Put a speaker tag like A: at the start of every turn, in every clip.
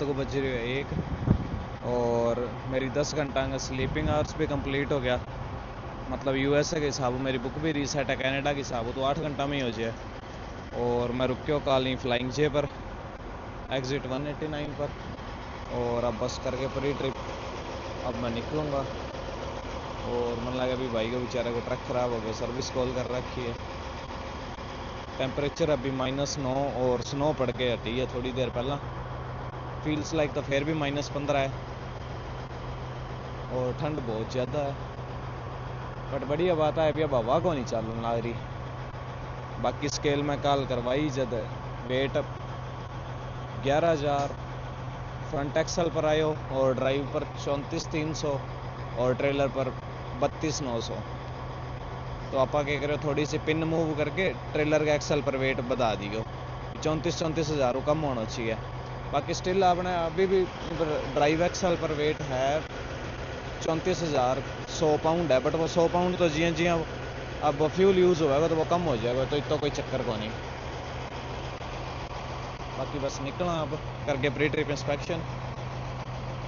A: को बज रही है 1 और मेरी 10 घंटा का स्लीपिंग आवर्स भी कंप्लीट हो गया। मतलब यूएसए के हिसाब मेरी बुक भी रीसेट है, कनाडा के हिसाब तो 8 घंटा में ही हो जाए। और मैं रुकियो कॉलोनी फ्लाइंग जे पर एग्ज़िट 189 पर, और अब बस करके प्री ट्रिप अब मैं निकलूँगा। और मन लगा भी भाई को बेचारे को ट्रक ख़राब हो गया, सर्विस कॉल कर रखी है। टेम्परेचर अभी -9 और स्नो पड़ के हटी है थोड़ी देर पहला। फील्स लाइक तो फिर भी -15 है और ठंड बहुत ज़्यादा है। बट बढ़िया बात है अभी अब हवा को नहीं चालू लग रही। बाकी स्केल में कॉल करवाई जब वेट 11,000 फ्रंट एक्सल पर आयो और ड्राइव पर 34,300 और ट्रेलर पर 32,900। तो आप क्या करो, थोड़ी सी पिन मूव करके ट्रेलर के एक्सल पर वेट बढ़ा दियो, 34,000 कम होना चाहिए। बाकी स्टिल आपने अभी भी ड्राइव एक्सल पर वेट है 34,100 पाउंड है। बट वो 100 पाउंड तो जियाँ जियाँ अब फ्यूल यूज़ होगा तो वो कम हो जाएगा, तो इतना कोई चक्कर को नहीं। बाकी बस निकला अब करके प्री ट्रिप इंस्पेक्शन,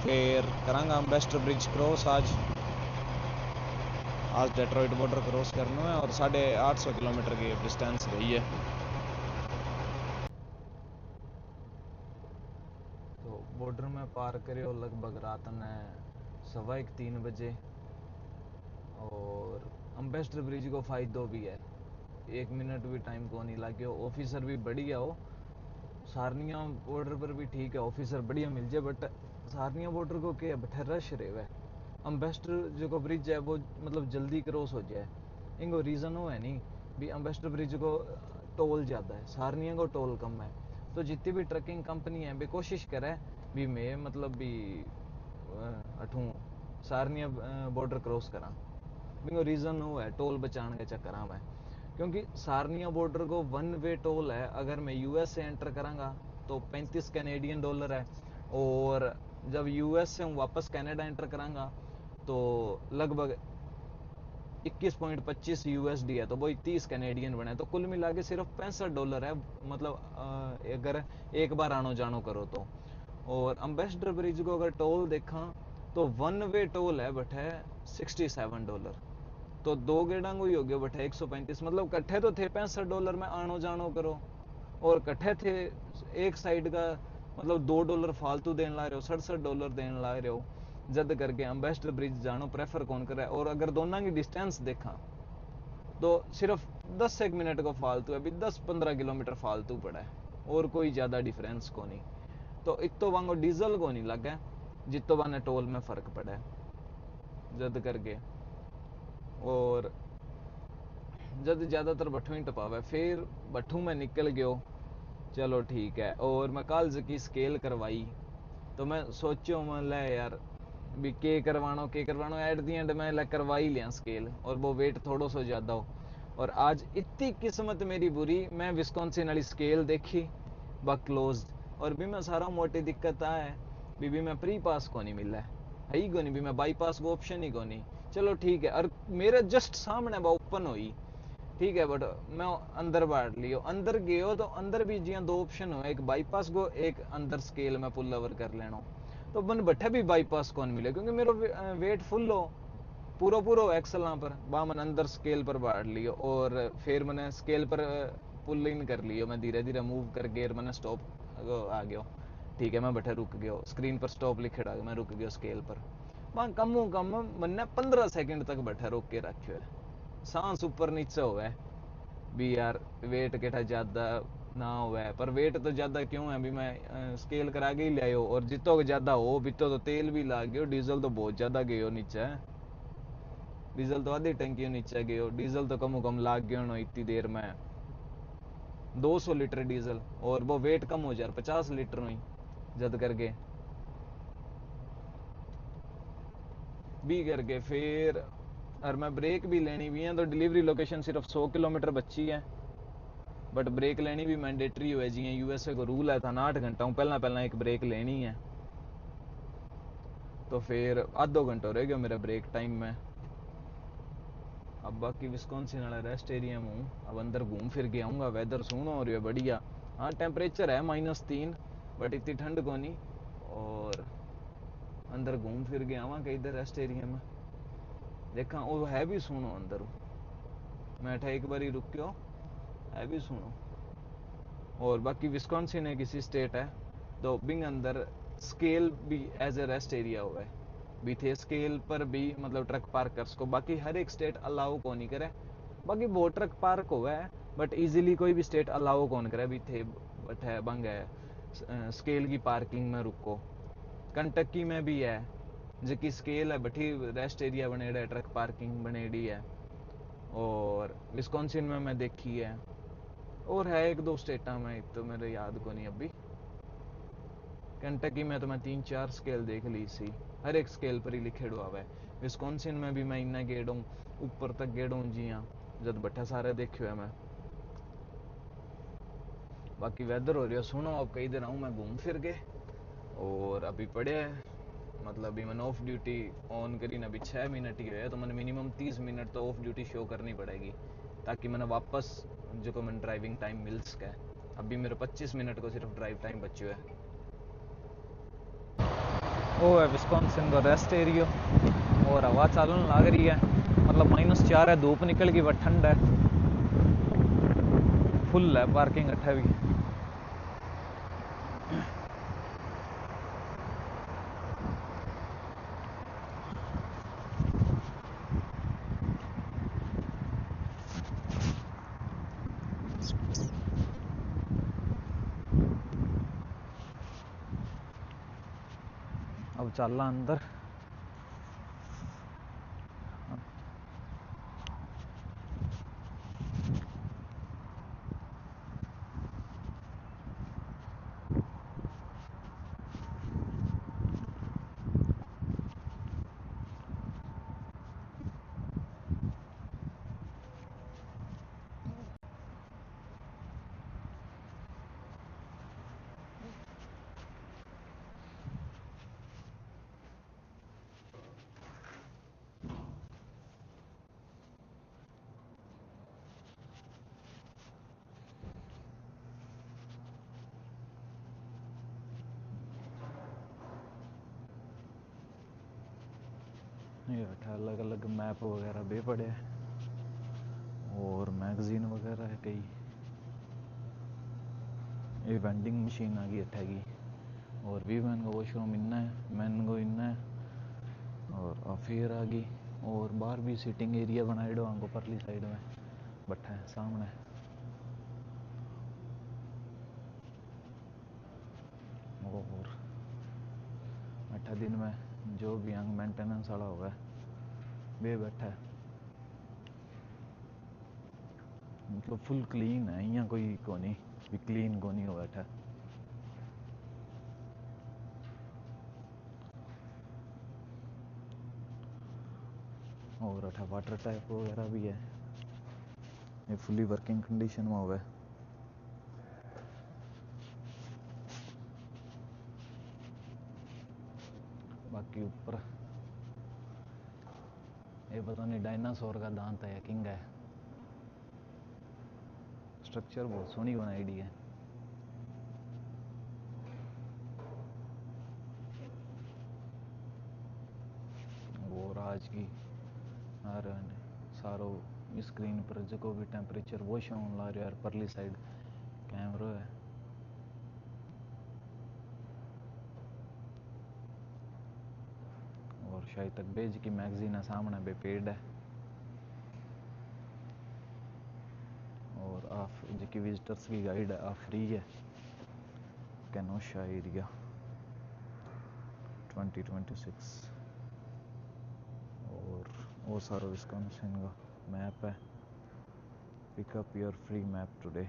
A: फिर करांगा एम्बेसडर ब्रिज क्रॉस। आज डेट्रॉइट बॉर्डर क्रॉस करना है और 850 किलोमीटर की डिस्टेंस रही है। तो बॉर्डर में पार करियो लगभग रात ने 2:15-3 बजे। और एम्बेसडर ब्रिज को फायदा भी है, 1 मिनट भी टाइम को नहीं लगे। ऑफिसर भी बढ़िया हो, सारनिया बॉर्डर पर भी ठीक है, ऑफिसर बढ़िया मिल जाए। बट सारनिया बॉर्डर को क्या बैठे रश रहे। एम्बेसडर जो ब्रिज है वो मतलब जल्दी क्रॉस हो जाए, इनको रीज़न वो है नहीं भी एम्बेसडर ब्रिज को टोल ज़्यादा है, सारनिया को टोल कम है। तो जितनी भी ट्रकिंग कंपनी है भी कोशिश करे भी मैं मतलब भी अठूँ सारनिया बॉर्डर क्रॉस करा। इनको रीज़न वो है टोल बचाने के चक्कर में, क्योंकि सारनिया बॉर्डर को 1 वे टोल है। अगर मैं यूएस से एंटर करांगा तो 35 कैनेडियन डॉलर है, और जब यूएस से वापस कनाडा एंटर करांगा तो लगभग 21.25 यूएसडी है, तो वही 30 कैनेडियन बने। तो कुल मिला के सिर्फ $65 है, मतलब अगर एक बार आनो जानो करो तो। और एम्बेसडर ब्रिज को अगर टोल देखा तो 1 वे टोल है बट है $67। तो 2 गेड़ांगो ही हो गया बट 135, मतलब कट्ठे तो थे $65 में आनो जानो करो, और कट्ठे थे एक साइड का मतलब $2 फालतू देने ला रहे हो, $67 देने ला रहे हो। जद करके एम्बेसडर ब्रिज जानो प्रेफर कौन करे। और अगर दोनों की डिस्टेंस देखा तो सिर्फ 10 मिनट को फालतू है, अभी 10-15 किलोमीटर फालतू पड़ा है, और कोई ज़्यादा डिफरेंस को नहीं। तो एक तो वांगो डीजल को नहीं लगा जितो वाने टोल में फ़र्क पड़ा है जद करके। और जद ज़्यादातर भट्ठू ही टपावे, फिर भट्ठू में निकल गयो, चलो ठीक है। और मैं कल की स्केल करवाई तो मैं सोचो मैं ले यार भी के करवानो एट दी एंड मैं ले करवा ही लिया स्केल, और वो वेट थोड़ा सा ज़्यादा हो। और आज इतनी किस्मत मेरी बुरी, मैं विस्कॉन्सिन वाली स्केल देखी बा क्लोज, और भी मैं सारा मोटी दिक्कत है भी मैं प्री पास को नहीं मिला है ही को नहीं, भी मैं बाईपास को ऑप्शन ही को नहीं। चलो ठीक है, और मेरे जस्ट सामने वो ओपन हुई, ठीक है। बट मैं अंदर बांट लियो, अंदर गयो तो अंदर भी जिया 2 ऑप्शन हो, एक बाईपास को एक अंदर स्केल में पुल ओवर कर लेना। तो मन बैठे भी बाईपास कौन मिले, क्योंकि मेरा वेट फुल हो पूरा एक्सल पर बा मन अंदर स्केल पर बांट लियो। और फिर मैंने स्केल पर पुल इन कर लियो, मैं धीरे धीरे मूव कर गेयर मैंने स्टॉप आ गयो, ठीक है। मैं बैठे रुक गयो, स्क्रीन पर स्टॉप लिखे रहा, मैं रुक गयो स्केल पर। वहाँ कम मैंने 15 सेकंड तक बैठे रोक के रखे है, सांस ऊपर नीचे हुआ भी यार वेट केटा ज़्यादा ना हुआ है। पर वेट तो ज़्यादा क्यों है भी मैं स्केल करा के ही ले आयो, और जितो ज़्यादा हो बितो तो तेल भी ला गयो, डीजल तो बहुत ज़्यादा गयो नीचे, डीजल तो आधी टंकी नीचे गयो, डीजल तो कम लाग गयो इतनी देर में 200 लीटर डीजल, और वो वेट कम हो जाए 50 लीटर हुई जद करके भी करके। फिर और मैं ब्रेक भी लेनी भी है, तो डिलीवरी लोकेशन सिर्फ 100 किलोमीटर बची है, बट ब्रेक लेनी भी मैंडेटरी हो है, जी यूएसए को रूल है था 8 घंटा पहला एक ब्रेक लेनी है। तो फिर आधो घंटा रह गया मेरा ब्रेक टाइम में। अब बाकी विस्कॉन्सिन वाला रेस्ट एरिया में हूँ, अब अंदर घूम फिर के आऊँगा। वेदर सुनो और ये बढ़िया, हाँ टेम्परेचर है -3 बट इतनी ठंड को नहीं। अंदर घूम फिर के आवा कहीं इधर रेस्ट एरिया में देखा वो है भी सुनो अंदर मैं एक बारी रुक्यो है भी सुनो। और बाकी विस्कॉन्सिन एक इसी स्टेट है तो बिंग अंदर स्केल भी एज ए रेस्ट एरिया हुआ है भी थे स्केल पर भी मतलब ट्रक पार्कर्स को बाकी हर एक स्टेट अलाउ को नहीं करे बाकी बहुत ट्रक पार्क हुआ है बट इजीली कोई भी स्टेट अलाउ कौन करे भी थे बट है बंग है स्केल की पार्किंग में रुको। कंटकी में भी है जो कि स्केल है बठी रेस्ट एरिया बनेड़ा है ट्रक पार्किंग बनेड़ी है। और विस्कॉन्सिन में मैं देखी है और है एक दो स्टेटा में तो मेरे याद को नहीं अभी। कंटकी में तो मैं 3-4 स्केल देख ली सी हर एक स्केल पर ही लिखे हुआ है। विस्कॉन्सिन में भी मैं इन्ना गेड़ू ऊपर तक गेड़ू जी हाँ जब बट्ठा सारे देखे हुए मैं। बाकी वेदर हो रही है सुनो अब कई देर आऊँ मैं घूम फिर के और अभी पड़े मतलब अभी मैंने ऑफ ड्यूटी ऑन करी ना अभी 6 मिनट ही है तो मैंने मिनिमम 30 मिनट तो ऑफ ड्यूटी शो करनी पड़ेगी ताकि मैंने वापस जो को मैंने ड्राइविंग टाइम मिल सके। अभी मेरे 25 मिनट को सिर्फ ड्राइव टाइम बचे है। वो है विस्कॉन्सिन का रेस्ट एरिया और हवा चालन लग रही है मतलब -4 है धूप निकल गई वह ठंड है फुल है पार्किंग अट्ठा भी। अब चलना अंदर ये अलग अलग मैप वगैरह भी पड़े हैं और मैगजीन वगैरह है कई। ये वेंडिंग मशीन आ गई अट्ठेगी और भी मैन को वॉशरूम इन्ना है मैन को इन्ना है और फिर आ गई और बाहर भी सिटिंग एरिया बनाए दो आंगो परली साइड में बैठा है सामने। और 8 दिन में जो भी यंग मेंटेनेंस वाला होगा वे बैठा है मतलब फुल क्लीन है यहाँ कोई कोनी भी क्लीन कोनी हो बैठा है। और अठा वाटर टैप वगैरह भी है ये फुली वर्किंग कंडीशन में हुआ है। बाकी ऊपर ये पता नहीं डायनासोर का दांत है किंग है स्ट्रक्चर बहुत सोहनी बनाई डी है। और आज की हर सारो स्क्रीन पर जो भी टेम्परेचर वो शो ला रहा है परली साइड कैमरा है। और शायद तक बेज की मैगजीन है सामने बे पेड है और आप जी विजिटर्स की गाइड है आप फ्री है केनोशा एरिया 2026 और वो सारा विस्कॉन्सिन का मैप है pick up your free map today.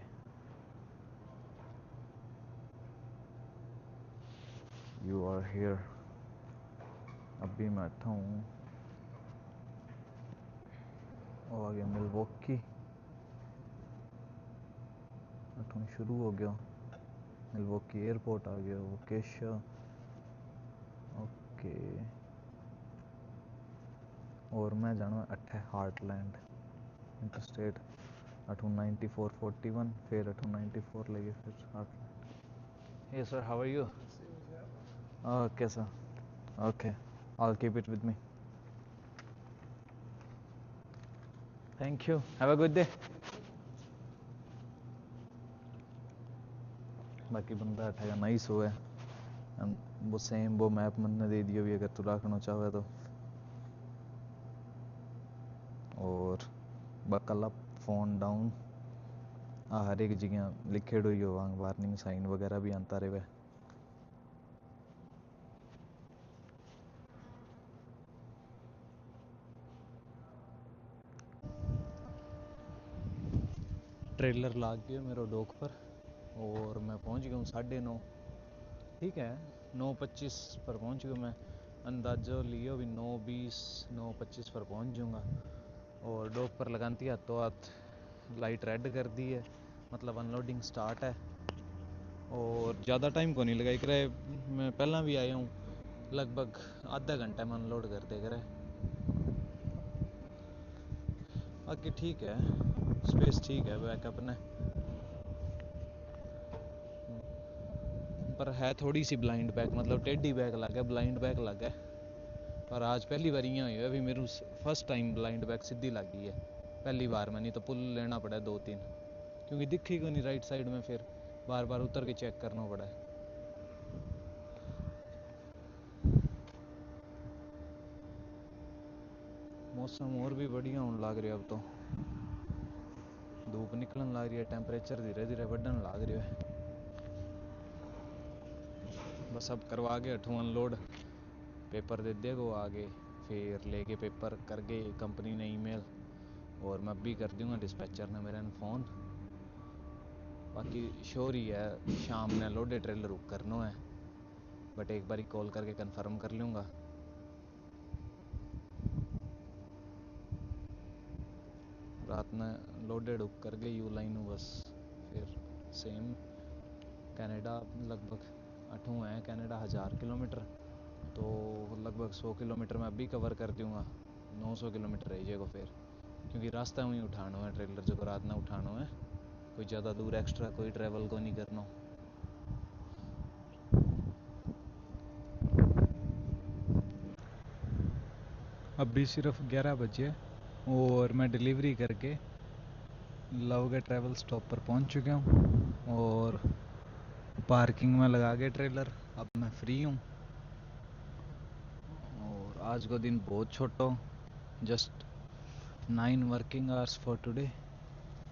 A: You are here अभी मैं बैठा हूँ और आगे मिलवॉकी अठों शुरू हो गया मिलवॉकी एयरपोर्ट आ गया वोकेशा ओके। और मैं जाना अट्ठे हार्टलैंड इंटरस्टेट अठों 9441 फिर अठों 94 लगे फिर heartland. Hey sir how are you कैसा Okay, I'll keep it with me. Thank you. Have a good day. बाकी बंदा उठेगा नाइस हुआ है, वो सेम वो मैप मैंने दे दिया भी अगर तू रखना चाहे तो। और बकल अप, फोन डाउन, हर एक जगह लिखे हुई हो वार्निंग साइन वगैरह भी आता रहे। ट्रेलर लाग गया मेरे डॉक पर और मैं पहुंच गया हूँ 9:30। ठीक है, 9:25 पर पहुंच गया मैं। अंदाजा लियो भी 9:20 9:25 पर पहुंच जाऊँगा। और डॉक पर लगाती हाथों हाथ लाइट रेड कर दी है, मतलब अनलोडिंग स्टार्ट है। और ज़्यादा टाइम को नहीं लगाई करे, मैं पहला भी आया हूँ, लगभग आधा घंटा में अनलोड कर दे करे। बाकी ठीक है, स्पेस ठीक है, बैकअप ने पर है थोड़ी सी ब्लाइंड बैक, मतलब टेढ़ी बैक लग है, ब्लाइंड बैक लग है। पर आज पहली बार यहाँ हुई है, अभी मेरे फर्स्ट टाइम ब्लाइंड बैक सीधी लग गई है पहली बार में। नहीं तो पुल लेना पड़ा है 2-3, क्योंकि दिखी को नहीं राइट साइड में, फिर बार बार उतर के चेक करना पड़ा है। मौसम और भी बढ़िया होने लग रहा है, अब तो धूप निकलने लग रही है, टेम्परेचर धीरे धीरे बढ़ने लग रहा है। बस अब करवा के हटूँ अनलोड, पेपर दे देगा आगे, फिर लेके पेपर करके कंपनी ने ईमेल, और मैं भी कर दूंगा डिस्पैचर ने मेरे फ़ोन। बाकी श्योर ही है शाम ने लोडे ट्रेलर बुक करना है, बट एक बार कॉल करके कंफर्म कर लूँगा। रात में लोडेड बुक कर गई यू लाइन बस, फिर सेम कनाडा लगभग 8 है, कनाडा 1000 किलोमीटर, तो लगभग 100 किलोमीटर मैं अभी कवर कर दूँगा, 900 किलोमीटर रह जाएगा फिर, क्योंकि रास्ता में ही उठाना है ट्रेलर, जो रात में उठाना है, कोई ज़्यादा दूर एक्स्ट्रा कोई ट्रैवल को नहीं करना। अभी सिर्फ 11 बजे और मैं डिलीवरी करके लवगे ट्रैवल स्टॉप पर पहुंच चुका हूं और पार्किंग में लगा के ट्रेलर। अब मैं फ्री हूं और आज का दिन बहुत छोटा, just 9 working hours for today.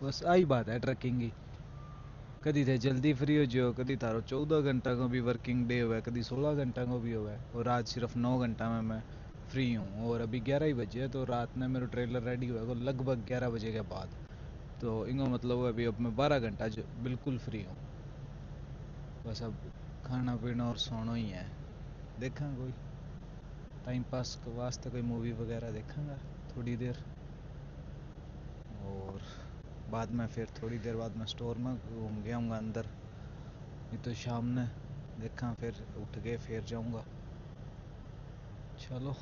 A: बस आई बात है ट्रकिंग की, कभी थे जल्दी फ्री हो जाओ, कभी तारो 14 घंटा का भी वर्किंग डे हुआ है, कभी 16 घंटा का भी हुआ है, और आज सिर्फ 9 घंटा में मैं फ्री हूँ। और अभी 11 ही बजे है, तो रात में मेरा ट्रेलर रेडी हुआ है लगभग 11 बजे के बाद, तो इनका मतलब है अभी अब मैं 12 घंटा जो बिल्कुल फ्री हूँ। बस अब खाना पीना और सोना ही है, देखा कोई टाइम पास के वास्ते कोई मूवी वगैरह देखूँगा थोड़ी देर, और बाद में फिर थोड़ी देर बाद मैं स्टोर में घूम गया हूँगा अंदर, नहीं तो शाम ने देखा फिर उठ के फिर जाऊँगा। चलो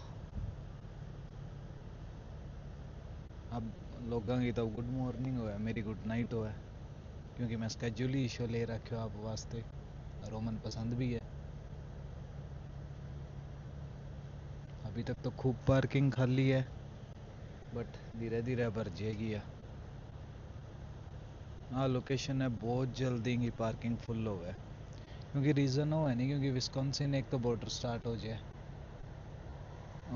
A: अब लोगों की तो गुड मॉर्निंग हो है, मेरी गुड नाइट हो है, क्योंकि मैं स्केड्यूल ही शो ले रखे हो आप वास्ते, रोमन पसंद भी है। अभी तक तो खूब पार्किंग खाली है, बट धीरे धीरे भर जाएगी है। हाँ लोकेशन है, बहुत जल्दी की पार्किंग फुल हो गया, क्योंकि रीज़न हो है नहीं, क्योंकि विस्कॉन्सिन एक तो बॉर्डर स्टार्ट हो जाए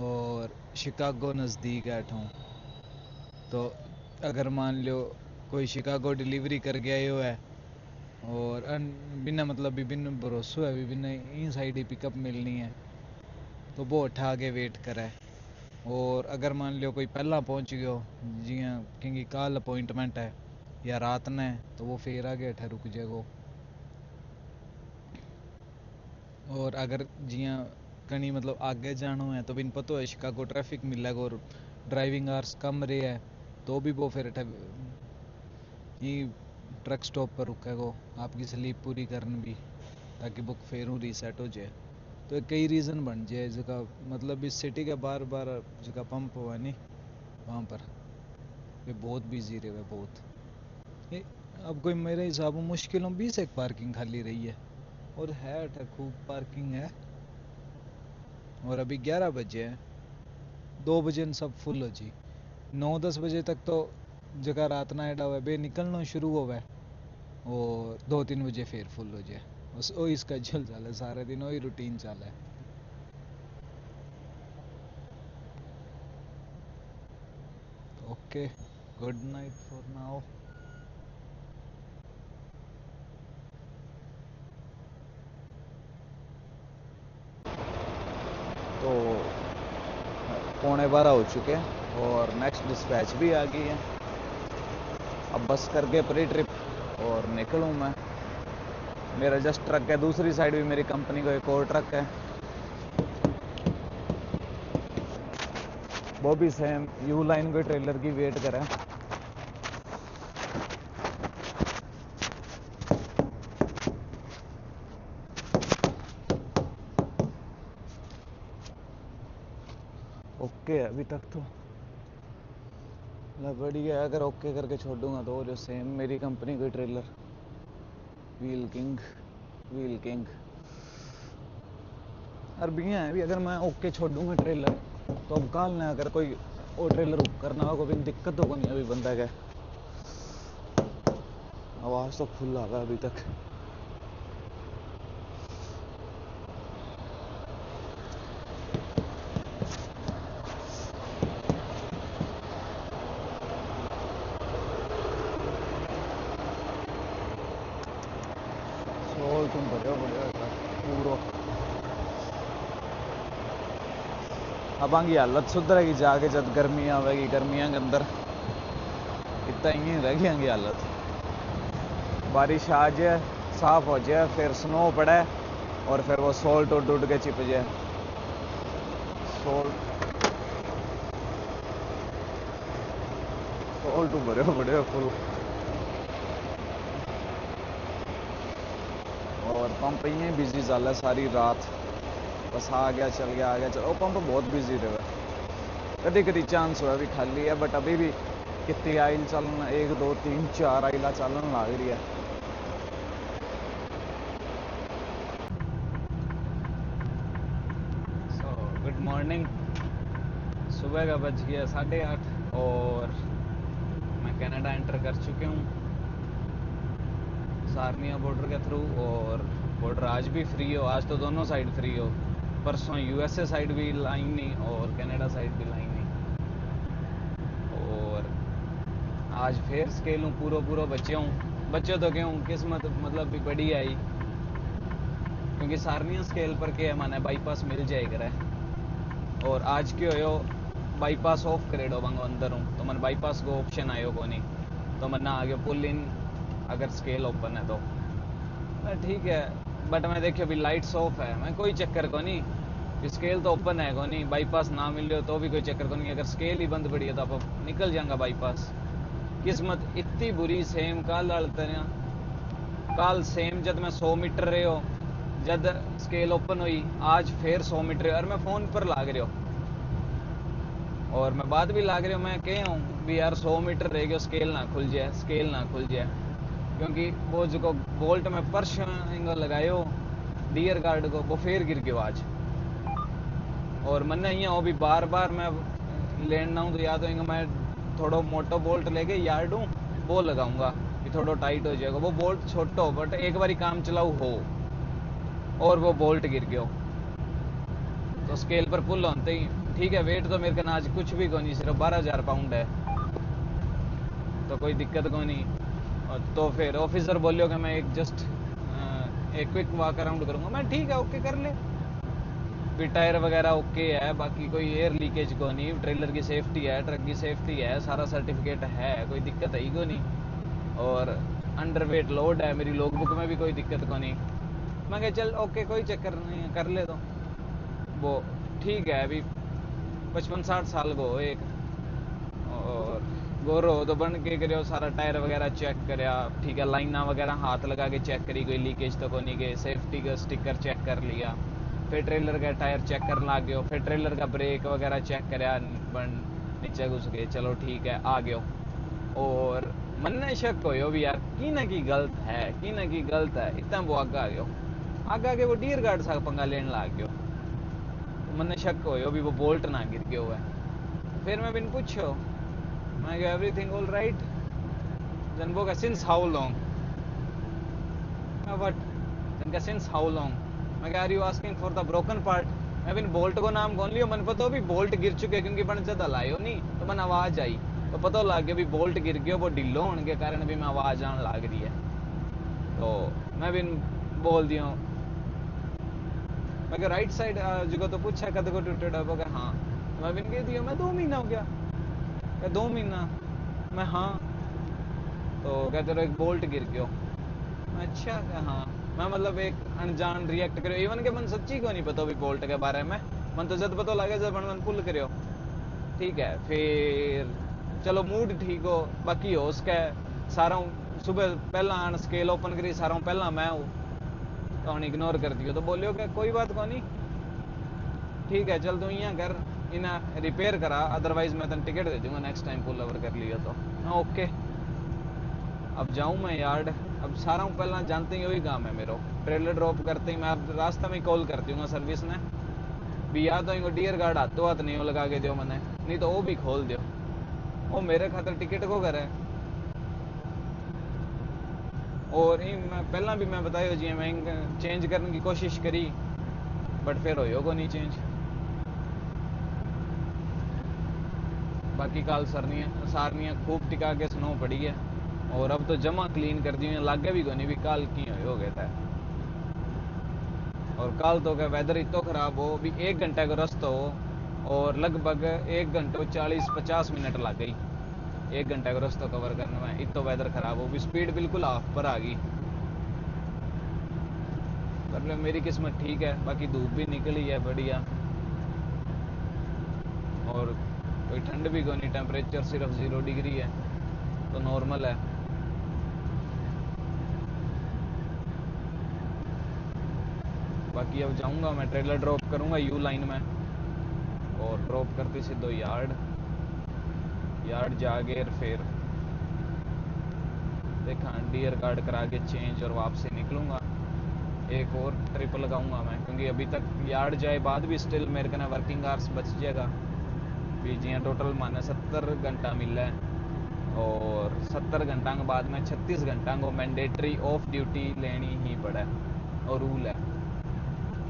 A: और शिकागो नज़दीक है एठों, तो अगर मान लो कोई शिकागो डिलीवरी कर गया हो है और बिना मतलब विभिन्न भरोसा है, विभिन्न इन साइड ही पिकअप मिलनी है, तो वो उठा के वेट करे। और अगर मान लो कोई पहला पहुंच गयो जियां क्योंकि कल अपॉइंटमेंट है या रात ने, तो वो फिर आगे अठा रुक जाएगो। और अगर जियां कहीं मतलब आगे जाना है तो बिन पता है शिकागो ट्रैफिक मिलेगा और ड्राइविंग आवर्स कम रहे है, तो भी वो फिर ये ट्रक स्टॉप पर रुकेगा आपकी स्लीप पूरी करने भी, ताकि बुक फिर रीसेट हो जाए। तो कई रीज़न बन जाए जगह, मतलब इस सिटी के बार बार जगह पंप हुआ नहीं वहाँ पर, ये बहुत बिजी रहे बहुत। ये अब कोई मेरे हिसाब में मुश्किलों 20 एक पार्किंग खाली रही है, और है खूब पार्किंग है।
B: और अभी 11 बजे हैं, 2 बजे न सब फुल हो जी। 9-10 बजे तक तो जगह रात ना एडा हुआ बे निकलना शुरू हो गए, और 2-3 बजे फिर फुल हो जाए। बस वही इसका चल है, सारे दिन वही रूटीन चल है। Okay, good night for now. तो 11:15 हो चुके हैं और नेक्स्ट डिस्पैच भी आ गई है। अब बस करके प्री ट्रिप और निकलूँ मैं। मेरा जस्ट ट्रक है, दूसरी साइड भी मेरी कंपनी का एक और ट्रक है, वो भी सेम यू लाइन के ट्रेलर की वेट करें। ओके अभी तक तो बढ़िया है। अगर ओके करके छोड़ूंगा तो जो सेम मेरी कंपनी कोई ट्रेलर व्हील किंग अरबियाँ है भी। अगर मैं ओके छोड़ूंगा ट्रेलर तो अब कल ना अगर कोई और ट्रेलर बुक करना हो कोई दिक्कत तो नहीं। अभी बंदा क्या आवाज़ तो फुल आ रहा है अभी तक। सोल तुम बढ़िया पूरा अब आगे हालत सुधरेगी जाके जब गर्मियाँ आवेगी। गर्मियाँ के अंदर इतना ही रह गई हालत। बारिश आ जाए साफ हो जाए फिर स्नो पड़े और फिर वो सोल्ट उड़ के चिप जाए। सोल्ट बड़े फुल। और पंप ही बिजी चल है सारी रात। बस आ गया चल गया वो पंप बहुत बिजी रहा। कभी कभी चांस हुआ भी खाली है, बट अभी भी कितनी आइल चलना 1 2 3 4 आइला चलन लग रही है। Good morning. सुबह का बज गया 8:30 और मैं कनाडा एंटर कर चुके हूँ सारनिया बॉर्डर के थ्रू। और बॉर्डर आज भी फ्री हो, आज तो दोनों साइड फ्री हो। परसों यूएसए साइड भी लाइन नहीं और कनाडा साइड भी लाइन नहीं। और आज फिर स्केल हूँ पूरा बच्चे तो क्यों किस्मत मतलब भी बड़ी आई, क्योंकि सारनिया स्केल पर क्या है माने बाईपास मिल जाएगा। और आज क्यों हो बाईपास ऑफ करेडो बंगो अंदर हूँ तो मन बाईपास को ऑप्शन आयो को नहीं, तो मन ना आगे पुल इन अगर स्केल ओपन है तो ठीक है। बट मैं देखियो अभी लाइट्स ऑफ है, मैं कोई चक्कर को नहीं। स्केल तो ओपन है को नहीं, बाईपास ना मिल रही हो तो भी कोई चक्कर को नहीं। अगर स्केल ही बंद पड़ी है तो आप निकल जाएगा बाईपास। किस्मत इतनी बुरी सेम काल काल सेम जब मैं 100 मीटर रहे हो जब स्केल ओपन हुई, आज फिर 100 मीटर और मैं फोन पर लाग रही हो और मैं बात भी लाग रही हूँ। मैं कह हूँ भी यार 100 मीटर रह गया, स्केल ना खुल जाए क्योंकि वो जो बोल्ट में पर्श लगायो डियर गार्ड को वो फिर गिर गयो आज। और मैंने यहाँ वो भी बार मैं लेना हूँ तो याद होगा मैं थोड़ा मोटो बोल्ट लेके यार्ड हूँ वो लगाऊंगा कि थोड़ा टाइट हो जाएगा। वो बोल्ट छोटो बट एक बार काम चलाऊ हो और वो बोल्ट गिर गयो तो स्केल पर पुल होते ही ठीक है। वेट तो मेरे का आज कुछ भी को नहीं, सिर्फ 12,000 पाउंड है तो कोई दिक्कत को नहीं। और तो फिर ऑफिसर बोलियो कि मैं एक जस्ट एक क्विक वॉक अराउंड करूंगा। मैं ठीक है ओके कर ले। फिर टायर वगैरह ओके है, बाकी कोई एयर लीकेज को नहीं, ट्रेलर की सेफ्टी है, ट्रक की सेफ्टी है, सारा सर्टिफिकेट है, कोई दिक्कत है ही को नहीं। और अंडर वेट लोड है, मेरी लॉग बुक में भी कोई दिक्कत को नहीं। मैं कह चल ओके कोई चक्कर नहीं कर ले तो वो ठीक है। अभी 55-60 साल को एक और गोरो तो बन के करो सारा टायर वगैरह चेक करया ठीक है। लाइना वगैरह हाथ लगा के चेक करी, कोई लीकेज तो को नहीं गए। सेफ्टी का स्टिकर चेक कर लिया, फिर ट्रेलर का टायर चेक करने लग गयो, फिर ट्रेलर का ब्रेक वगैरह चेक करया बन नीचे घुस गए, चलो ठीक है आ गयो। और मन ने शक हो भी यार की ना की गलत है इतना वो आगे आ गयो। आगे वो डियर गार्ड सा पंगा लेने लग गयो। मैंने शक हो भी वो बोल्ट ना गिर गया हुआ है। फिर मैं बिन पूछो, मैं कहा एवरीथिंग ऑल राइट? देन वो कहा since how long? What? Then कहा सिंस हाउ लॉन्ग? मैं कहा are you asking for the broken part? मैं बिन बोल्ट को नाम कौन लियो, मन पता हो भी बोल्ट गिर चुके क्योंकि बन ज्यादा लायो नहीं तो मन आवाज आई तो पता लग गया भी बोल्ट गिर गया, वो ढिलो होने के कारण भी मैं आवाज आने लग रही है। तो मैं बिन बोल दिया, मैं राइट साइड जगह तो पूछा कद को टूटे डबो का हाँ। मैं बिन कह दिया मैं 2 महीना हो गया। क्या 2 महीना? मैं हाँ। तो कहते रहो एक बोल्ट गिर गयो। अच्छा क्या हाँ। मैं मतलब एक अनजान रिएक्ट करो इवन के मन सच्ची को नहीं पता भी बोल्ट के बारे में, मन तो जब पता लगे जब मन पुल करो। ठीक है फिर चलो मूड ठीक हो बाकी हो उसका सारा सुबह पहला आन स्केल ओपन करी सारा पहला मैं हूँ तो हम इग्नोर कर दियो तो बोलियो क्या कोई बात को नहीं, ठीक है चल तू यहाँ कर इन्हें रिपेयर करा अदरवाइज मैं तेन टिकट दे दूंगा नेक्स्ट टाइम पुल ओवर कर लिया तो। हाँ ओके। अब जाऊँ मैं यार्ड। अब सारा पहला जानते ही वही काम है मेरा, ट्रेलर ड्रॉप करते ही मैं अब रास्ता में कॉल कर दूंगा सर्विस ने भी या तो इनको डियर गार्ड हाथों हाथ नहीं लगा के दो मैंने, नहीं तो वो भी खोल दो, वो मेरे खातर टिकट को करे। और मैं पहला भी मैं बताया जी मैं चेंज करने की कोशिश करी बट फिर हो को नहीं चेंज। बाकी कल सारनियाँ खूब टिका के स्नो पड़ी है और अब तो जमा क्लीन कर दी लागे भी को नहीं भी कल की हो गया था। और कल तो क्या वेदर इतो खराब हो भी 1 घंटे का रास्ता हो और लगभग 1 घंटे 40-50 मिनट लग गई 1 घंटे का रास्ता कवर करने में, इतो वेदर खराब हो भी स्पीड बिल्कुल हाफ पर आ गई। पर मेरी किस्मत ठीक है बाकी धूप भी निकली है बढ़िया और कोई ठंड भी कोई नहीं, टेम्परेचर सिर्फ 0 डिग्री है तो नॉर्मल है। बाकी अब जाऊंगा मैं ट्रेलर ड्रॉप करूंगा यू लाइन में और ड्रॉप करते सीधो यार्ड जाके फिर देखा डियर कार्ड करा के चेंज और वापसी निकलूंगा। एक और ट्रिप लगाऊंगा मैं क्योंकि अभी तक यार्ड जाए बाद भी स्टिल मेरे को वर्किंग आवर्स बच जाएगा भी जियाँ टोटल माने 70 घंटा मिला है और 70 घंटा के बाद में 36 घंटा को मैंडेटरी ऑफ ड्यूटी लेनी ही पड़े और रूल है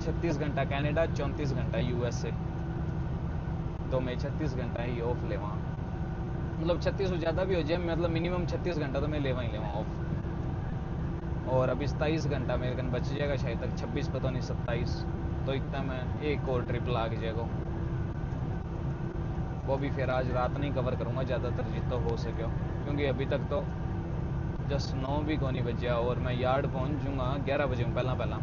B: 36 घंटा कनाडा 34 घंटा यूएसए, तो मैं 36 घंटा ही ऑफ लेवा, मतलब 36 से ज़्यादा भी हो जाए मतलब मिनिमम 36 घंटा तो मैं लेवा ही लेवा ऑफ। और अभी 27 घंटा मेरे कन बच जाएगा शायद तक 26 पता नहीं 27, तो इतना मैं एक और ट्रिप लाग जाएगा वो भी फिर आज रात नहीं कवर करूँगा ज़्यादातर जितना हो सके क्योंकि अभी तक तो जस्ट 9 भी को नहीं बचा और मैं यार्ड पहुँच जाऊँगा 11 बजे पहला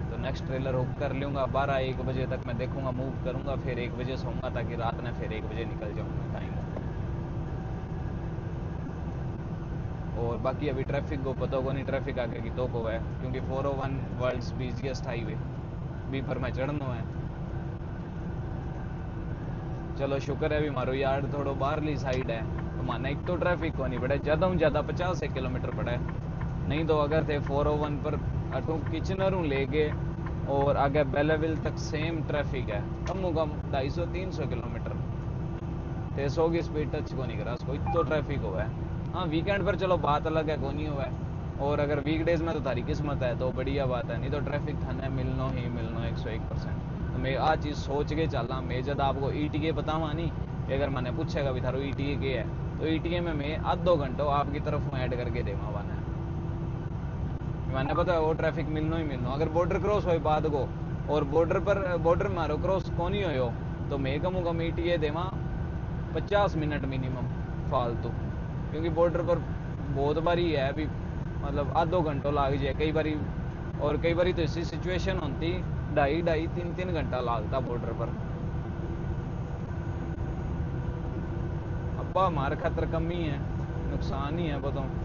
B: तो नेक्स्ट ट्रेलर हुक कर लूँगा 12-1 बजे तक मैं देखूँगा मूव करूँगा फिर 1 बजे सोऊंगा ताकि रात में फिर 1 बजे निकल जाऊँगा टाइम। और बाकी अभी ट्रैफिक को पता को नहीं ट्रैफिक आगे की तो को है क्योंकि 401 वर्ल्ड्स बिजिएस्ट हाईवे भी पर मैं चढ़ना है। चलो शुक्र है भी मारो यार्ड थोड़ा बाहरली साइड है तो माना एक तो ट्रैफिक को नहीं पड़े ज़्यादा में ज़्यादा 50 किलोमीटर पड़े, नहीं तो अगर थे 401 पर अटू किचनरों ले गए और आगे बेलाविल तक सेम ट्रैफिक है कम से कम 250-300 किलोमीटर ते 100 की स्पीड टच को नहीं करा उसको इतना ट्रैफिक हुआ है। हाँ वीकेंड पर चलो बात अलग है को नहीं हुआ है और अगर वीकडेज में तो तारी किस्मत है तो बढ़िया बात है, नहीं तो ट्रैफिक थाने मिलना ही मिलना 101%। तो मैं आ चीज़ सोच के चलना मैं जब आपको ईटीए बतावा नहीं कि अगर मैंने पूछेगा भी थारो ईटीए क्या है तो ईटीए में मैं आध-2 घंटों आपकी तरफ ऐड करके देवा वाना मैंने पता है वो ट्रैफिक मिलना ही मिलना। अगर बॉर्डर क्रॉस हो बाद को और बॉर्डर मारो क्रॉस को नहीं हो तो मैं कम कम ईटीए देवा 50 मिनट मिनिमम फालतू क्योंकि बॉर्डर पर बहुत बारी है भी मतलब आधो घंटों लाग जाए कई बारी और कई बारी तो ऐसी सिचुएशन होती 2.5-3 घंटा लागता बॉर्डर पर। अब्बा हमारे खातर कमी है नुकसान ही है बताओ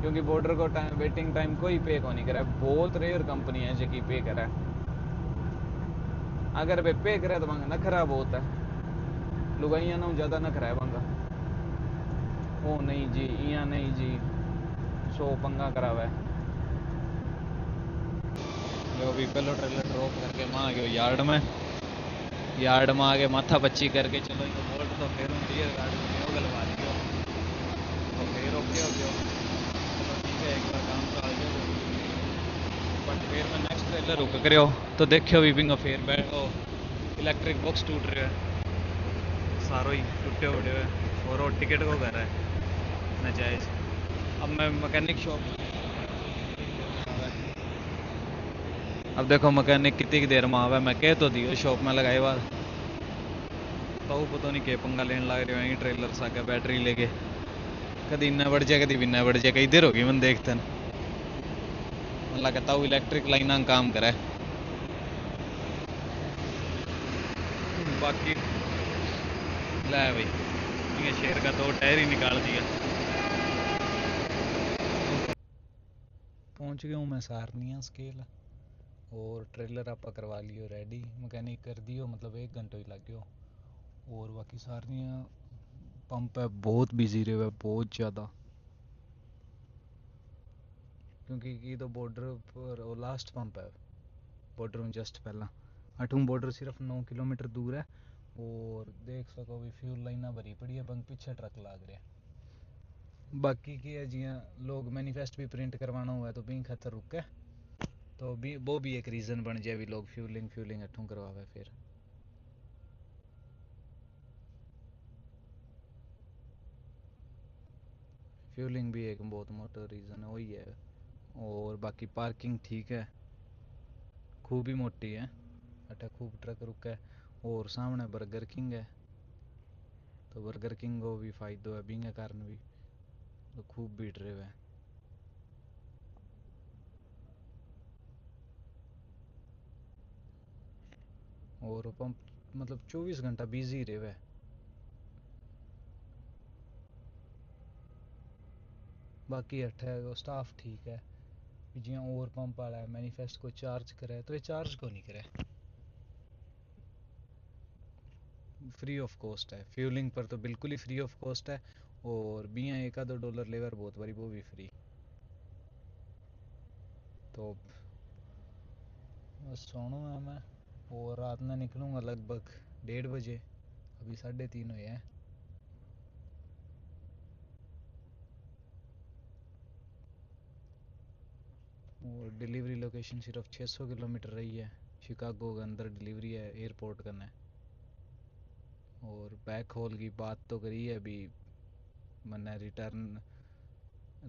B: क्योंकि बॉर्डर को टाइम वेटिंग टाइम कोई पे को नहीं करे, बहुत रेयर कंपनी है जो कि पे करे, अगर वे पे करे तो वहाँ नखरा बहुत है लुगाइया ना ज़्यादा नखरा है वहाँ ओ नहीं जी यहाँ नहीं जी 100 पंगा करावा है लो भी पहले ट्रेलर ड्रॉप करके मैं आ गया यार्ड में आके माथा पच्ची करके चलो इनको बोल्ट तो फिर रियर गार्ड में गलवा लियो तो फिर ओके हो गया। चलो ठीक है एक बार काम तो आ गया बट फिर मैं नेक्स्ट ट्रेलर रुक करो तो देखियो भी बिंगा फिर बैठो इलेक्ट्रिक बॉक्स टूट रहा है सारो ही टूटे उड़े हुए और वो टिकट को कर रहा है नाजायज़। अब मैं मैकेनिक शॉप अब देखो मैकेनिक कितनी देर में आवे मैं कह तो दियो शॉप में लगाए बाद तो पता नहीं के पंगा लेने लग रहे हैं ट्रेलर सा के बैटरी लेके कभी इन्ना बढ़ जाए कभी इन्ना बढ़ जाए कई देर होगी मन देखते मतलब कहता हूँ इलेक्ट्रिक लाइना काम करे बाकी ले भाई ये शेर का तो टायर ही निकाल दिया। पहुंच गया हूँ मैं सारनिया स्केल और ट्रेलर आप करवा लियो रेडी मैकेनिक कर दियो मतलब 1 घंटा ही लग गया और बाकी सारनिया पंप है बहुत बिजी रहे बहुत ज़्यादा क्योंकि ये तो बॉर्डर पर वो लास्ट पंप है बॉर्डर में जस्ट पहला अठूम बॉर्डर सिर्फ 9 किलोमीटर दूर है और देख सको भी फ्यूल लाइना भरी पड़ी है बंग पीछे ट्रक लाग रहे हैं। बाकी की है जियां लोग मैनिफेस्ट भी प्रिंट करवाना हुआ है तो भी खतर रुके तो भी वो भी एक रीज़न बन जाए भी लोग फ्यूलिंग अठूं करवावे फिर फ्यूलिंग भी एक बहुत मोटा रीज़न है वही है। और बाकी पार्किंग ठीक है खूब ही मोटी है अटा खूब ट्रक रुका है और सामने बर्गर किंग है तो बर्गर किंग को भी फायदो है बींगे कारण भी तो खूब भीड़ रहे हुए और पंप मतलब 24 घंटा बिजी रहे हुए बाकी अठे स्टाफ ठीक है जियां और पंप वाला है मैनिफेस्ट को चार्ज करे तो ये चार्ज को नहीं करे फ्री ऑफ कॉस्ट है फ्यूलिंग पर तो बिल्कुल ही फ्री ऑफ कॉस्ट है और बिया $1-2 लेवर बहुत बारी वो भी फ्री तो बस सोनू है मैं और रात में निकलूँगा लगभग 1:30 बजे अभी 3:30 हुए हैं और डिलीवरी लोकेशन सिर्फ 600 किलोमीटर रही है शिकागो के अंदर डिलीवरी है एयरपोर्ट करना है और बैक होल की बात तो करी है अभी मैंने रिटर्न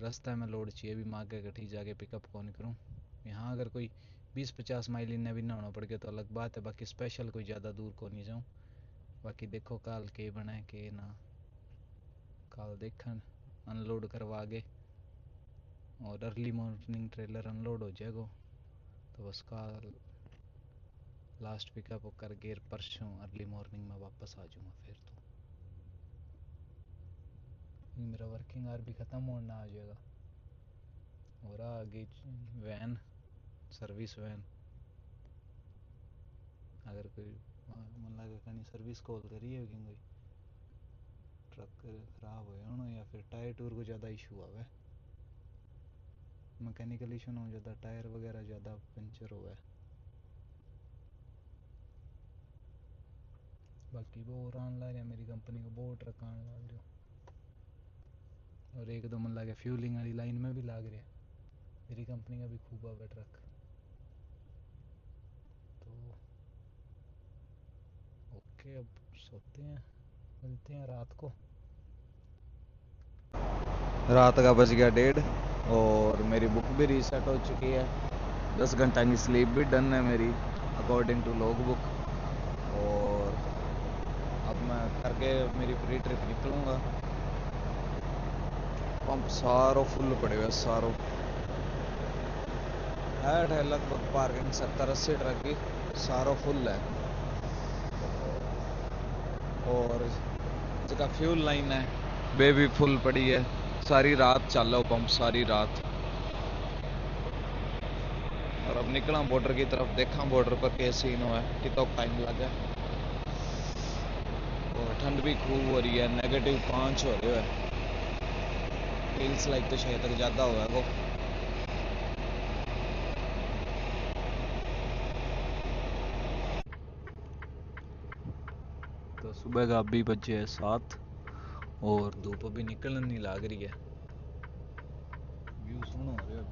B: रास्ता में लोड चाहिए भी मांगे कठी जाके पिकअप कौन करूँ यहाँ अगर कोई 20-50 माइल इन्हें भी ना होना पड़ गया तो अलग बात है बाकी स्पेशल कोई ज़्यादा दूर को नहीं जाऊँ बाकी देखो कल के बने के ना कल देखन अनलोड करवा के और अर्ली मॉर्निंग ट्रेलर अनलोड हो जाएगा तो बस कल लास्ट पिकअप करके परसों अर्ली मॉर्निंग में वापस आ जाऊँगा फिर तो मेरा वर्किंग आवर भी ख़त्म होना आ जाएगा और आगे वैन सर्विस वैन अगर कोई मन लगे कहीं सर्विस कॉल करिए कोई ट्रक खराब हो या फिर टायर टूर को ज़्यादा इशू आवे मैकेनिकल इशू ना हो ज़्यादा टायर वगैरह ज़्यादा पंचर हुआ है बाकी वो और आने लग रहा है मेरी कंपनी को बहुत ट्रक आने लग रहे और एक दो मन लगे फ्यूलिंग वाली लाइन में भी लाग रहे मेरी कंपनी का भी खूब आवे ट्रक तो ओके अब सोते हैं मिलते हैं रात को रात का बज गया 1:30 और मेरी बुक भी रीसेट हो चुकी है 10 घंटा की स्लीप भी डन है मेरी अकॉर्डिंग टू लॉग बुक और अब मैं करके मेरी फ्री ट्रिप निकलूँगा पंप सारों फुल पड़े हुए सारों है लगभग पार्किंग 70-80 ट्रक की सारों फुल है और जगह फ्यूल लाइन है वे भी फुल पड़ी है सारी रात चल रहा पंप सारी रात और अब निकला बॉर्डर की तरफ देखा बॉर्डर पर कैसे सीन हुआ है कितना टाइम लगा और ठंड भी खूब हो रही है -5 हो रहे है फील्स लाइक तो शायद तक ज़्यादा हुआ है वो
A: तो सुबह का अभी बजे है 7 और धूप अभी निकलने नहीं लग रही है। व्यू सुनो हो रहा है,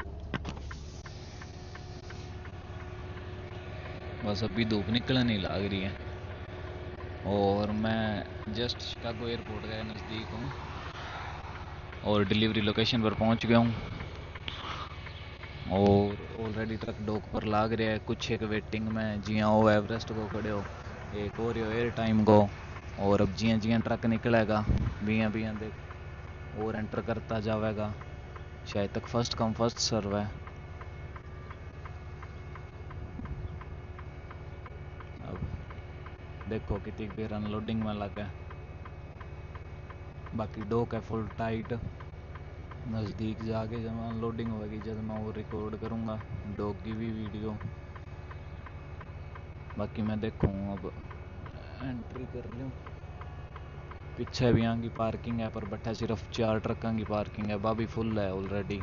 A: बस अभी धूप निकलने नहीं लग रही है। और मैं जस्ट शिकागो एयरपोर्ट के नज़दीक हूँ और डिलीवरी लोकेशन पर पहुँच गया हूँ। और ऑलरेडी ट्रक डॉक पर लाग रहा है, कुछ एक वेटिंग में जियां वो एवरेस्ट को खड़े हो, एक और एयर टाइम को। और अब जियां जियां ट्रक निकलेगा बियां बियां देख और एंटर करता जाएगा। शायद तक फर्स्ट कम फर्स्ट सर्व है। अब देखो कितनी देर अनलोडिंग में लगा। बाकी डॉक है फुल टाइट। नज़दीक जाके जब अनलोडिंग होगी जब मैं वो रिकॉर्ड करूँगा डॉग की भी वीडियो। बाकी मैं देखूँ अब एंट्री कर लूँ। पीछे भी यहाँ की पार्किंग है पर बैठा सिर्फ 4 ट्रकों की पार्किंग है, बाबी फुल है ऑलरेडी।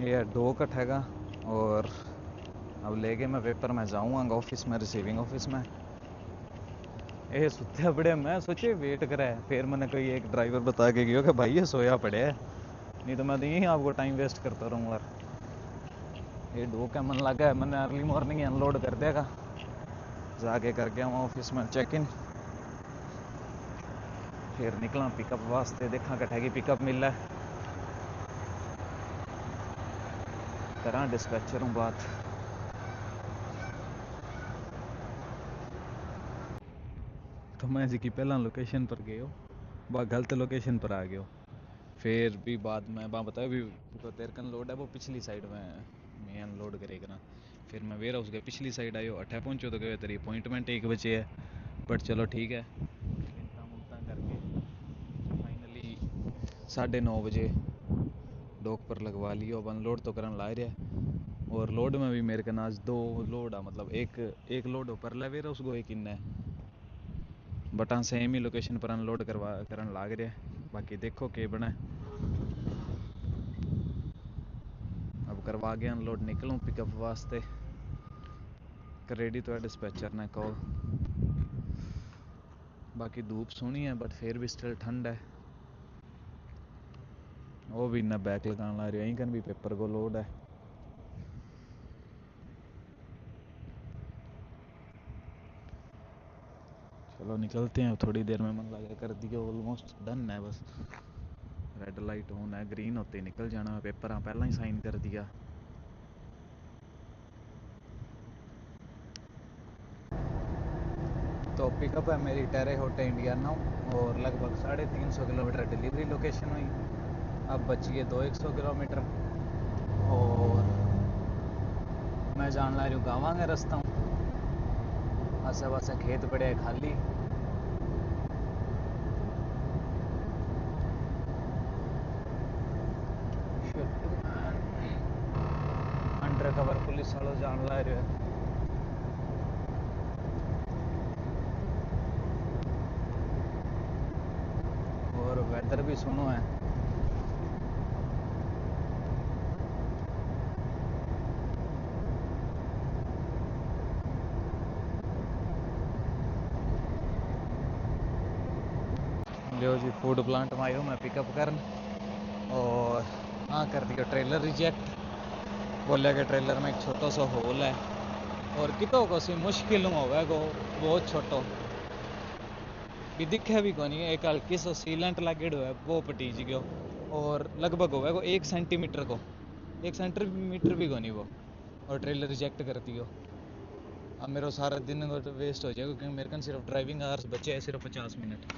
A: ये दो कट हैगा और अब लेके मैं पेपर में जाऊँगा ऑफिस में, रिसीविंग ऑफिस में। ये सुत्या पड़े, मैं सोचे वेट करे, फिर मैंने कोई एक ड्राइवर बता के गया कि भाई ये सोया पड़े है, नहीं तो मैं तो यहीं आपको टाइम वेस्ट करता रहूँगा। ये डो का मन लगा है, मैंने अर्ली मॉर्निंग अनलोड कर देगा, जाके कर गया वहाँ ऑफिस में चेक इन। फिर निकला पिकअप वास्ते, देखा कट्ठे की पिकअप मिल रहा है, करा डिस्पैचर हूँ बात। तो मैं जी की पहला लोकेशन पर गए हो, वह गलत लोकेशन पर आ गए हो। फिर भी बाद में वहाँ बताया भी तो तेरे का लोड है वो पिछली साइड में मैं अनलोड करेगा ना। फिर मैं वेयर हाउस गया, पिछली साइड आयो, अठे पहुँचो तो गए तेरी अपॉइंटमेंट 1 बजे है। बट चलो ठीक है, मिलता मुलता करके फाइनली 9:30 बजे डॉक पर लगवा लियो। अब अनलोड तो करन ला रहा है और लोड में भी मेरे का आज 2 लोड है, मतलब एक लोड ऊपर ले वेयर हाउस को, एक इन है बटा सेम ही लोकेशन पर अनलोड करन लाग रहा है। बाकी देखो के बना। अब करवा के अनलोड निकलूँ पिकअप वास्ते, रेडी तो है डिस्पैचर ने कॉल। बाकी धूप सोनी है बट फिर भी स्टिल ठंड है। वो भी इन्ना बैक लगाने ला रहा है, यहीं भी पेपर को लोड है। चलो निकलते हैं, थोड़ी देर में मन लगा कर दिया, ऑलमोस्ट डन है। बस रेड लाइट ऑन है, ग्रीन होते ही निकल जाना। पेपर पहला ही साइन कर दिया। तो पिकअप है मेरी टेरे होटे इंडियाना और लगभग 350 किलोमीटर डिलीवरी लोकेशन हुई। अब बच गए 200 किलोमीटर और मैं जान ला रही हूँ गाँव का रास्ता हूँ। आसे पासे खेत पड़े है खाली। अंडर कवर पुलिस वालों जान ला रहे है। और वेदर भी सुनो है। लियो जी फूड प्लांट में आयो मैं पिकअप करन और हाँ कर दिया ट्रेलर रिजेक्ट। बोले कि ट्रेलर में एक छोटा सा होल है और कितो को सी मुश्किल होगा को बहुत छोटो भी दिखे भी को नहीं। एक हल्की सो सीलेंट लागेड़ो है वो पटीज गयो और लगभग होगा को 1 सेंटीमीटर को 1 सेंटीमीटर भी को नहीं वो, और ट्रेलर रिजेक्ट कर दियो। अब मेरा सारा दिन वेस्ट हो जाएगा क्योंकि मेरे को सिर्फ ड्राइविंग आवर्स बचे हैं सिर्फ 50 मिनट।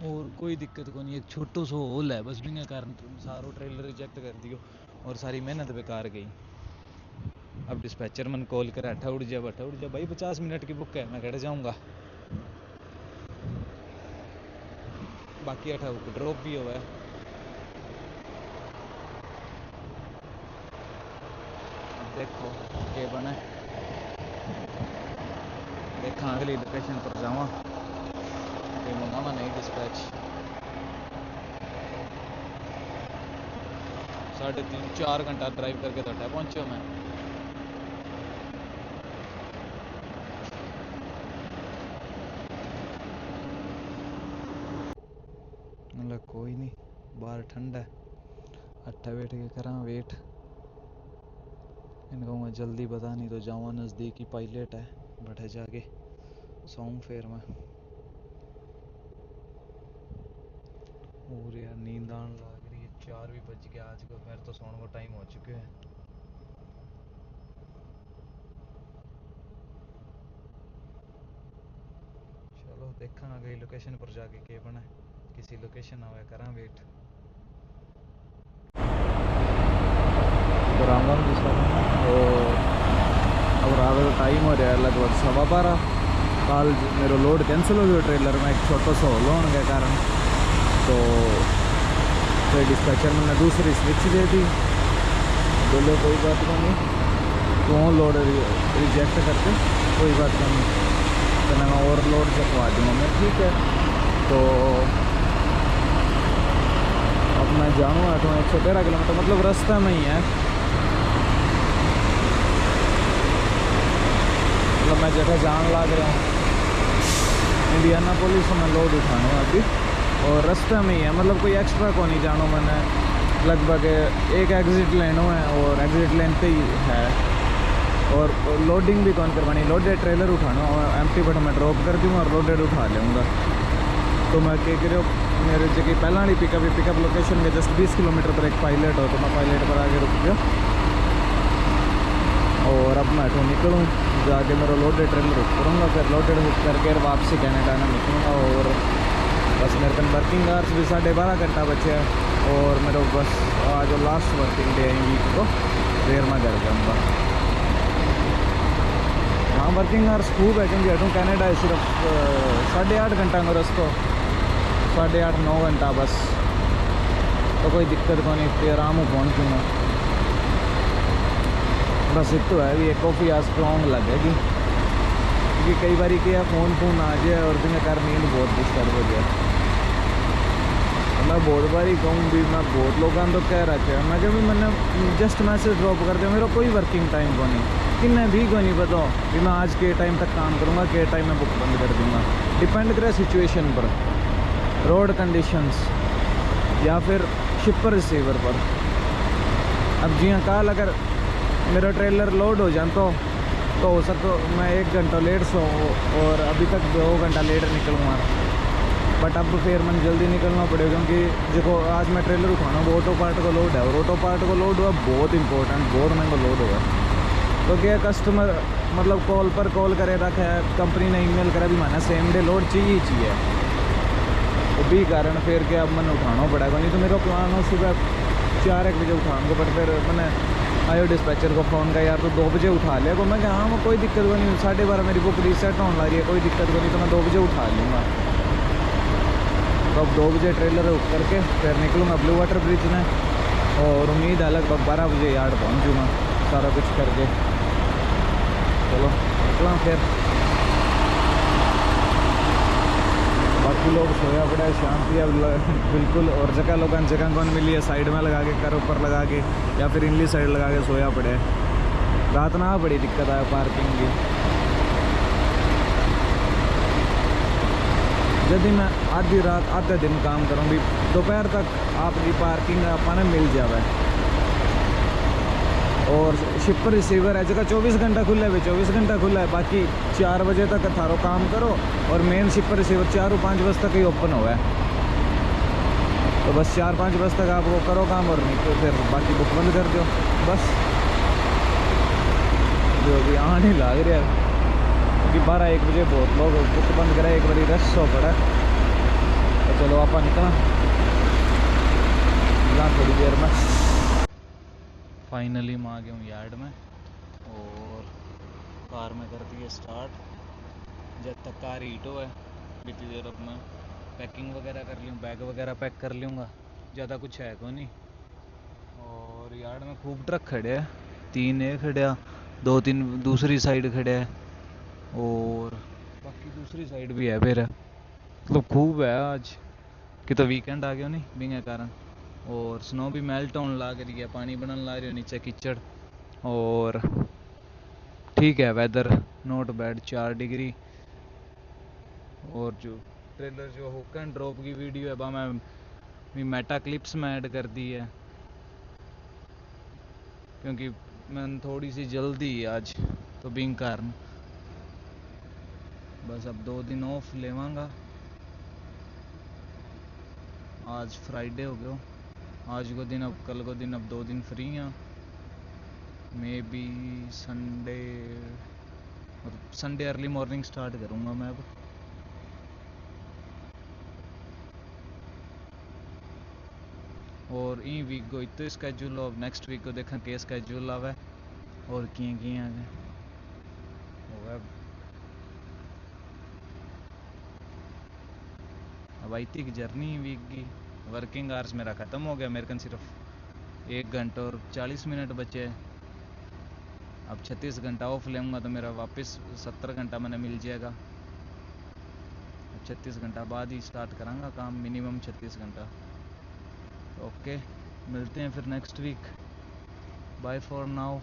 A: और कोई दिक्कत को नहीं, एक छोटो सो होल है बस, बिना कारण सारो ट्रेलर रिजेक्ट कर दियो और सारी मेहनत बेकार गई। अब डिस्पैचर मन कॉल कर अठा उड़ जा भाई 50 मिनट की बुक है मैं खड़ जाऊंगा। बाकी अठा ड्रॉप भी हुआ है।
B: देखो के बने, देखा अगली लोकेशन पर जावा फिर मंगावा नहीं डिस्पैच। 3.5-4 घंटा ड्राइव करके तो अड्डा पहुंचो मैं। मतलब कोई नहीं, बाहर ठंडा है, अट्ठा बैठ के करा वेट। इनको मैं जल्दी बता नहीं तो जावा, नज़दीकी पायलट है, बैठे जाके सोऊं फिर मैं। और यार नींद आने लग रही है, 4 भी बज गया आज को, मेरे तो सोने को टाइम हो चुके हैं। चलो देखा अगली लोकेशन पर जाके के बना, किसी लोकेशन आवे करा वेट। रामगढ़ और अब रात का टाइम हो रहा है लगभग 12:15। कल मेरा लोड कैंसिल हो गया ट्रेलर में एक छोटा सा होल होने के कारण, तो फिर डिस्पैचर मैंने दूसरी स्विच दे दी, बोले कोई बात नहीं, तो लोड रिजेक्ट करके कोई बात नहीं, तो मैं और लोड चकवा दूँगा मैं, ठीक है। तो अब मैं जाऊँगा तो 113 किलोमीटर, मतलब रास्ता में ही है, मतलब मैं जगह जान लग रहा हूँ इंडियानापोलिस में लोड उठाना अभी, और रास्ते में ही है, मतलब कोई एक्स्ट्रा को नहीं जानो। मैंने लगभग एक एग्जिट लेना है और एग्जिट लेन पे ही है, और लोडिंग भी कौन करवानी, लोडेड ट्रेलर उठाना और एम्प्टी बट मैं ड्रॉप कर दूँगा और लोडेड उठा लूँगा। तो मैं क्या करो, मेरे जगह पहला वाली पिकअप लोकेशन के जस्ट 20 किलोमीटर पर एक पायलट हो, तो मैं पायलट पर आगे रुक गया और अब मैं तो निकलूँ जाके मेरा लोडेड ट्रेलर हुक करूँगा, फिर लोडेड हुक करके वापसी कनाडा में निकलूँगा। और बस मेरे कन वर्किंग आवर्स भी 12.5 घंटा बचे हैं, और मेरा बस आज लास्ट वर्किंग डे है वीक को, फिर मैं घर जाऊँगा। हाँ वर्किंग आवर्स खूब है, क्योंकि हटूँ कनाडा सिर्फ 8.5 घंटा का रास्ता, 8.5-9 घंटा बस, तो कोई दिक्कत को नहीं, फिर आराम से पहुँचूँगा। बस एक तो है भी एक कॉफ़ी आज स्ट्रॉन्ग लगेगी, क्योंकि कई बार क्या फ़ोन आ जाए और तुम्हें कर नींद बहुत डिस्टर्ब हो जाए। मैं बहुत बारी कहूँ भी, मैं बहुत लोगों तो कह रखे हैं, मैं भी मैंने जस्ट मैसेज ड्रॉप कर दिया, मेरा कोई वर्किंग टाइम को नहीं, कि मैं भी को नहीं पता कि मैं आज के टाइम तक काम करूँगा, के टाइम में बुक बंद कर दूँगा। डिपेंड करे सिचुएशन पर, रोड कंडीशंस या फिर शिपर रिसीवर पर। अब जी हाँ कल अगर मेरा ट्रेलर लोड हो जाए तो हो सकता मैं 1 घंटा लेट सो, और अभी तक 2 घंटा लेट निकलूँगा, बट अब फिर मैंने जल्दी निकलना पड़ेगा, क्योंकि देखो आज मैं ट्रेलर उठाना वो ऑटो पार्ट का लोड है, और ऑटो पार्ट का लोड हुआ बहुत इंपॉर्टेंट, बहुत महंगा लोड हुआ। तो क्या कस्टमर मतलब कॉल पर कॉल करे रखा है, कंपनी ने ईमेल करा भी मैंने सेम डे लोड चाहिए, तो भी कारण फिर क्या अब मैंने उठाना पड़ेगा। नहीं तो मेरा प्लान हो सुबह 4-1 बजे उठाऊँगा, बट फिर मैंने आयो डिस्पैचर को फ़ोन किया यार तो 2 बजे उठा लिया को, मैं हाँ वो कोई दिक्कत को नहीं, 12:30 मेरी बुक रीसेट होने लगी है, कोई दिक्कत को नहीं, तो मैं 2 बजे उठा लूँगा। तो अब 2 बजे ट्रेलर उठ करके फिर निकलूँगा ब्लू वाटर ब्रिज में, और उम्मीद है लगभग 12 बजे यार्ड पहुँचूँगा सारा कुछ करके। चलो निकला फिर, बाकी लोग सोया पड़ा है, शांति अब बिल्कुल, और जगह कौन मिली है साइड में लगा के, कर ऊपर लगा के या फिर इनली साइड लगा के सोया पड़े। रात ना बड़ी दिक्कत आया पार्किंग की। यदि मैं आधी रात आधे दिन काम करूँ भी, दोपहर तक आपकी पार्किंग अपने मिल जाए, और शिपर रिसीवर है जगह 24 घंटा खुला है, 24 घंटा खुला है, बाकी 4 बजे तक थारो काम करो, और मेन शिपर रिसीवर 4-5 बजे तक ही ओपन हुआ है, तो बस 4-5 बजे तक आप वो करो काम, और नहीं तो फिर बाकी बुक बंद कर दो बस। जो अभी आने लग रहा है, क्योंकि 12-1 बजे बहुत लोग बुक बंद करा, एक बारी रश हो पड़ा, तो चलो आप निकला थोड़ी देर में। फाइनली मैं आ गया हूँ यार्ड में, और कार में कर दी है स्टार्ट। जब तक कार हीट हो है बीती देर अब मैं पैकिंग वगैरह कर लूँ, बैग वगैरह पैक कर लूँगा, ज़्यादा कुछ है को नहीं। और यार्ड में खूब ट्रक खड़े हैं,
A: तीन ये खड़ा, दो तीन दूसरी साइड खड़ा है और बाकी दूसरी साइड भी है फिर, मतलब खूब है आज कि तो वीकेंड आ गया नहीं बिंगे कारण। और स्नो भी मेल्ट होने लग रही है, पानी बनने लग रही है नीचे कीचड़। और ठीक है वेदर, नॉट बैड, 4 डिग्री। और जो ट्रेलर जो हुक एंड ड्रॉप की वीडियो है वह मैं मेटा क्लिप्स में ऐड कर दी है, क्योंकि मैंने थोड़ी सी जल्दी आज तो बिंग कारण बस अब 2 दिन ऑफ लेवांगा। आज फ्राइडे हो गया, आज को दिन, अब कल को दिन, अब 2 दिन फ्री हैं। मे बी संडे, मतलब संडे अर्ली मॉर्निंग स्टार्ट करूँगा मैं अब। और ई वीक को इतो स्केड्यूल ऑफ, नेक्स्ट वीक को देखा के स्केड्यूल आवे और किए आगे अब आई थी जर्नी वीक की। वर्किंग आवर्स मेरा ख़त्म हो गया, मेरे को सिर्फ 1 घंटा और 40 मिनट बचे। अब 36 घंटा ऑफ लेऊंगा तो मेरा वापस 70 घंटा मैंने मिल जाएगा। अब 36 घंटा बाद ही स्टार्ट करांगा काम, मिनिमम 36 घंटा। ओके, मिलते हैं फिर next week, bye for now.